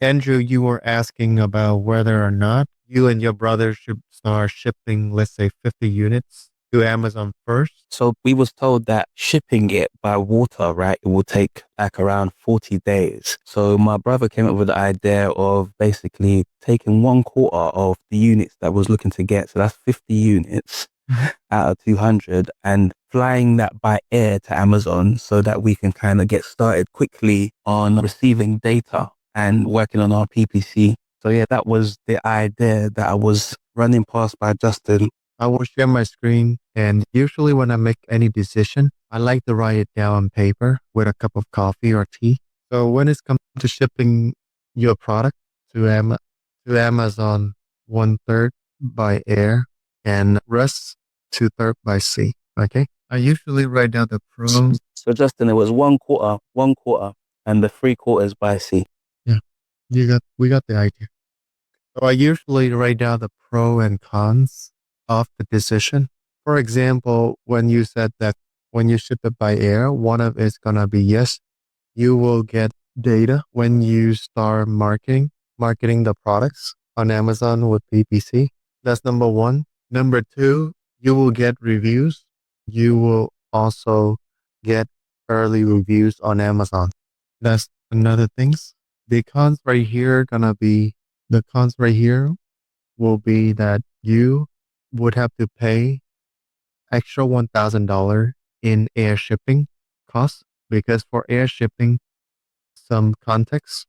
Andrew, you were asking about whether or not you and your brother should start shipping, let's say, 50 units to Amazon first. So we was told that shipping it by water, right, it will take like around 40 days. So my brother came up with the idea of basically taking 1/4 of the units that was looking to get. So that's 50 units Mhm. out of 200 and flying that by air to Amazon so that we can kind of get started quickly on receiving data and working on our PPC. So yeah, that was the idea that I was running past by Justin. I will share my screen, and usually when I make any decision, I like to write it down on paper with a cup of coffee or tea. So when it comes to shipping your product to to Amazon, 1/3 by air and rest 2/3 by sea. Okay. I usually write down the pros. So Justin, it was 1/4, and the 3/4 by sea. Yeah, we got the idea. So I usually write down the pro and cons of the decision. For example, when you said that when you ship it by air, one of it's gonna be yes, you will get data when you start marketing the products on Amazon with PPC. That's number one. Number two, you will get reviews. You will also get early reviews on Amazon. That's another things. The cons right here gonna be the cons right here will be that you would have to pay extra $1,000 in air shipping costs because for air shipping, some context,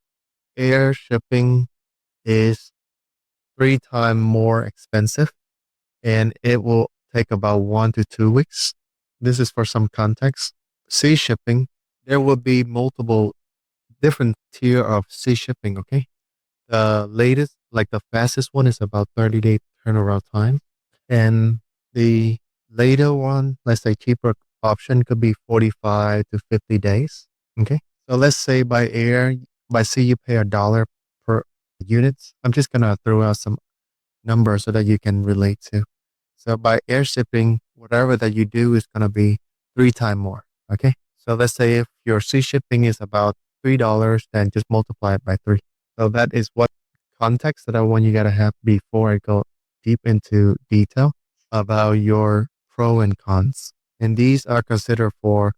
air shipping is 3 times more expensive and it will take about 1 to 2 weeks. This is for some context. Sea shipping, there will be multiple different tier of sea shipping. Okay. The latest, like the fastest one is about 30-day turnaround time. And the later one, let's say cheaper option could be 45 to 50 days. Okay. So let's say by air, by sea, you pay $1 per unit. I'm just going to throw out some numbers so that you can relate to. So by air shipping, whatever that you do is going to be 3 times more. Okay. So let's say if your sea shipping is about $3, then just multiply it by three. So that is what context that I want you to have before I go deep into detail about your pro and cons. And these are considered for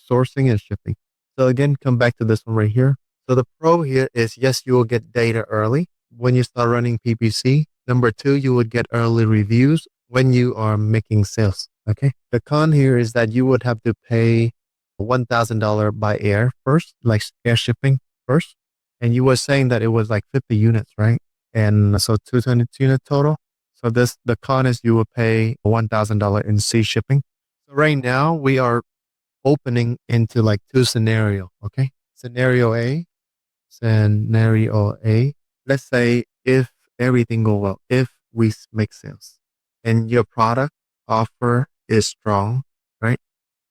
sourcing and shipping. So again, come back to this one right here. So the pro here is yes, you will get data early when you start running PPC. Number two, you would get early reviews when you are making sales. Okay. The con here is that you would have to pay $1,000 by air first, like air shipping first. And you were saying that it was like 50 units, right? And so 200 unit total. So the con is you will pay $1,000 in sea shipping. So right now we are opening into like two scenario. Okay. Scenario A. Let's say if everything go well, if we make sales and your product offer is strong, right?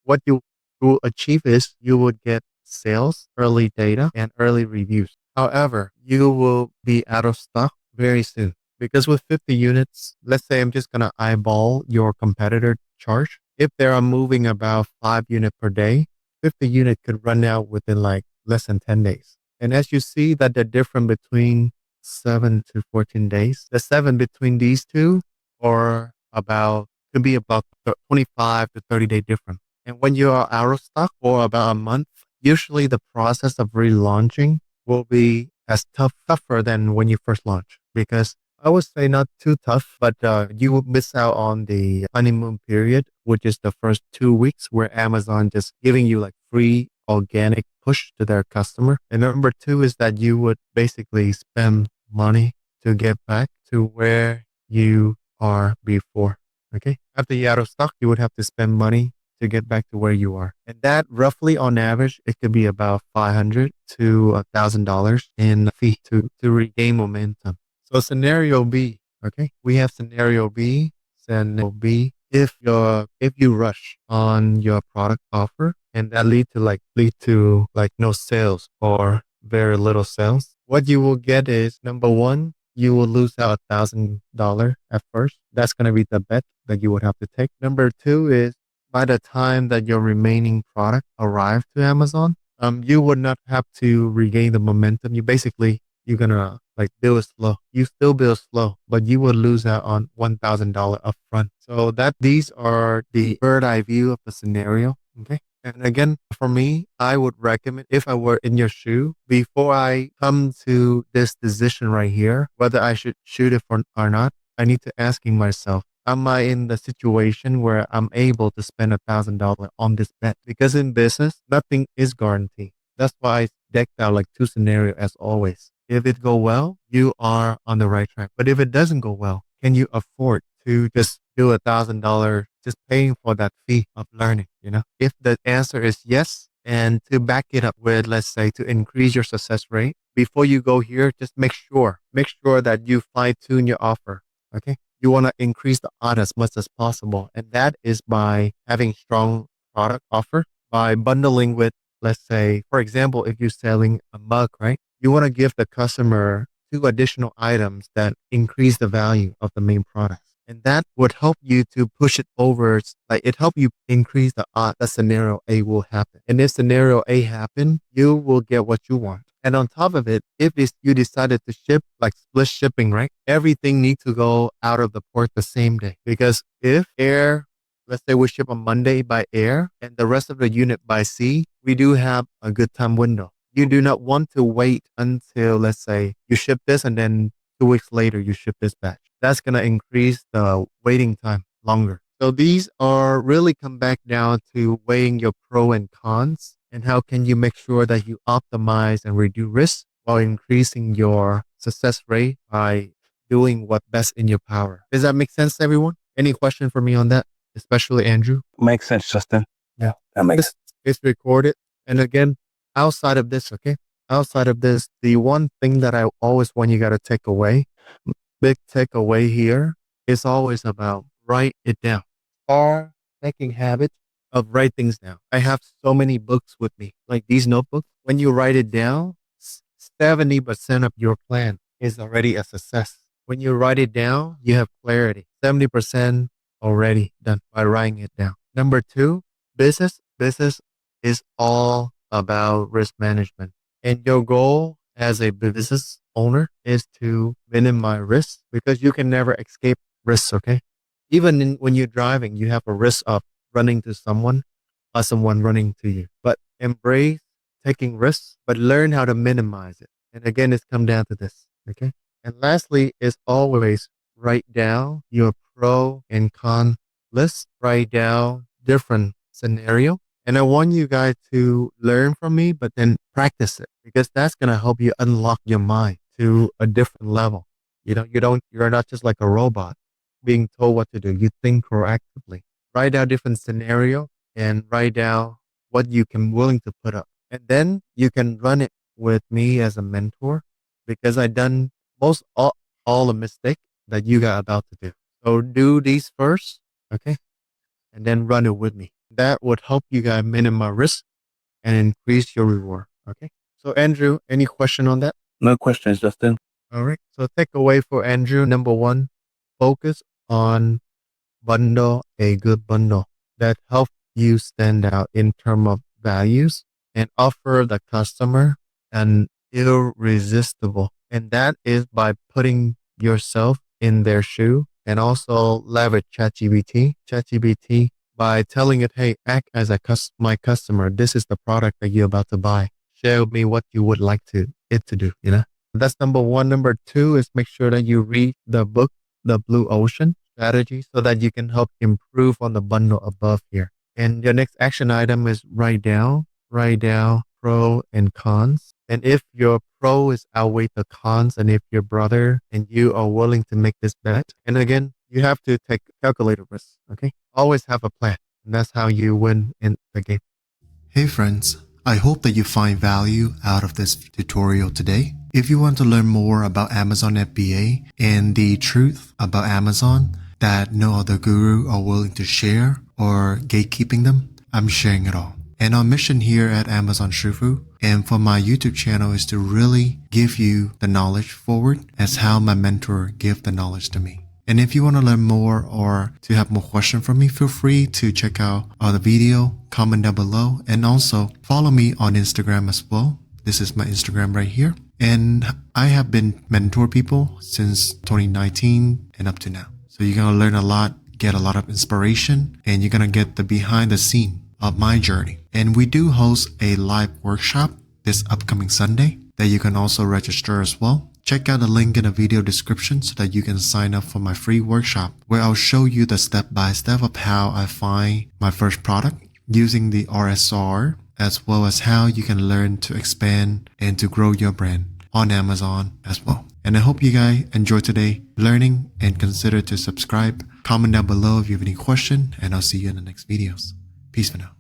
What you will achieve is you would get sales, early data, and early reviews. However, you will be out of stock very soon because with 50 units, let's say I'm just going to eyeball your competitor charge. If they are moving about 5 units per day, 50 unit could run out within like less than 10 days. And as you see that the difference between 7 to 14 days, the seven between these two or about could be about 25 to 30-day difference. And when you are out of stock for about a month, usually the process of relaunching will be as tougher than when you first launch because I would say not too tough, but you will miss out on the honeymoon period, which is the first 2 weeks where Amazon just giving you like free organic push to their customer. And number two is that you would basically spend money to get back to where you are before. Okay. After you're out of stock, you would have to spend money to get back to where you are. And that roughly on average, it could be about 500 to $1,000 in fee to regain momentum. So scenario B, okay, we have scenario B. Scenario B, if you rush on your product offer and that lead to like no sales or very little sales, what you will get is number one, you will lose out $1,000 at first. That's gonna be the bet that you would have to take. Number two is by the time that your remaining product arrive to Amazon, you would not have to regain the momentum. You basically you're gonna like build slow. You still build slow, but you will lose out on $1,000 upfront. So that these are the bird eye view of the scenario. Okay. And again, for me, I would recommend if I were in your shoe, before I come to this decision right here, whether I should shoot it or not, I need to asking myself, am I in the situation where I'm able to spend $1,000 on this bet? Because in business, nothing is guaranteed. That's why I decked out like two scenarios as always. If it go well, you are on the right track. But if it doesn't go well, can you afford to just do $1,000 just paying for that fee of learning? If the answer is yes, and to back it up with, let's say, to increase your success rate, before you go here, just make sure that you fine tune your offer. Okay. You want to increase the odds as much as possible. And that is by having strong product offer, by bundling with, let's say, for example, if you're selling a mug, right? You want to give the customer two additional items that increase the value of the main product. And that would help you to push it over. Like it help you increase the odds that scenario A will happen. And if scenario A happen, you will get what you want. And on top of it, if you decided to ship like split shipping, right? Everything needs to go out of the port the same day. Because if air, let's say we ship on Monday by air and the rest of the unit by sea, we do have a good time window. You do not want to wait until, let's say, you ship this and then 2 weeks later you ship this batch. That's going to increase the waiting time longer. So these are really come back down to weighing your pro and cons and how can you make sure that you optimize and reduce risk while increasing your success rate by doing what best in your power. Does that make sense, everyone? Any question for me on that, especially Andrew? Makes sense, Justin. Yeah, that makes sense. It's recorded. And again, outside of this, okay? Outside of this, the one thing that I always want you got to take away, big takeaway here, is always about write it down. Or making habit of write things down. I have so many books with me, like these notebooks. When you write it down, 70% of your plan is already a success. When you write it down, you have clarity. 70% already done by writing it down. Number two, business is all about risk management. And your goal as a business owner is to minimize risk because you can never escape risks, okay? Even when you're driving, you have a risk of running to someone or someone running to you. But embrace taking risks, but learn how to minimize it. And again, it's come down to this, okay? And lastly is always write down your pro and con list, write down different scenario. And I want you guys to learn from me, but then practice it because that's going to help you unlock your mind to a different level. You're not just like a robot being told what to do. You think proactively. Write down different scenario and write down what you can willing to put up. And then you can run it with me as a mentor because I done most all the mistake that you got about to do. So do these first, okay? And then run it with me. That would help you guys minimize risk and increase your reward. Okay. So Andrew, any question on that? No questions, Justin. All right. So takeaway for Andrew, number one, focus on bundle a good bundle that help you stand out in terms of values and offer the customer an irresistible. And that is by putting yourself in their shoe and also leverage ChatGPT by telling it, hey, act as my customer. This is the product that you're about to buy. Share with me what you would like it to do, That's number one. Number two is make sure that you read the book, The Blue Ocean Strategy, so that you can help improve on the bundle above here. And your next action item is write down pro and cons. And if your pro is outweigh the cons, and if your brother and you are willing to make this bet, and again, you have to take calculated risks, okay? Always have a plan. And that's how you win in the game. Hey friends, I hope that you find value out of this tutorial today. If you want to learn more about Amazon FBA and the truth about Amazon that no other guru are willing to share or gatekeeping them, I'm sharing it all. And our mission here at Amazon Shufu and for my YouTube channel is to really give you the knowledge forward as how my mentor gave the knowledge to me. And if you want to learn more or to have more questions from me, feel free to check out the video, comment down below, and also follow me on Instagram as well. This is my Instagram right here. And I have been mentor people since 2019 and up to now. So you're going to learn a lot, get a lot of inspiration, and you're going to get the behind the scene of my journey. And we do host a live workshop this upcoming Sunday that you can also register as well. Check out the link in the video description so that you can sign up for my free workshop where I'll show you the step-by-step of how I find my first product using the RSR, as well as how you can learn to expand and to grow your brand on Amazon as well. And I hope you guys enjoyed today learning and consider to subscribe. Comment down below if you have any question, and I'll see you in the next videos. Peace for now.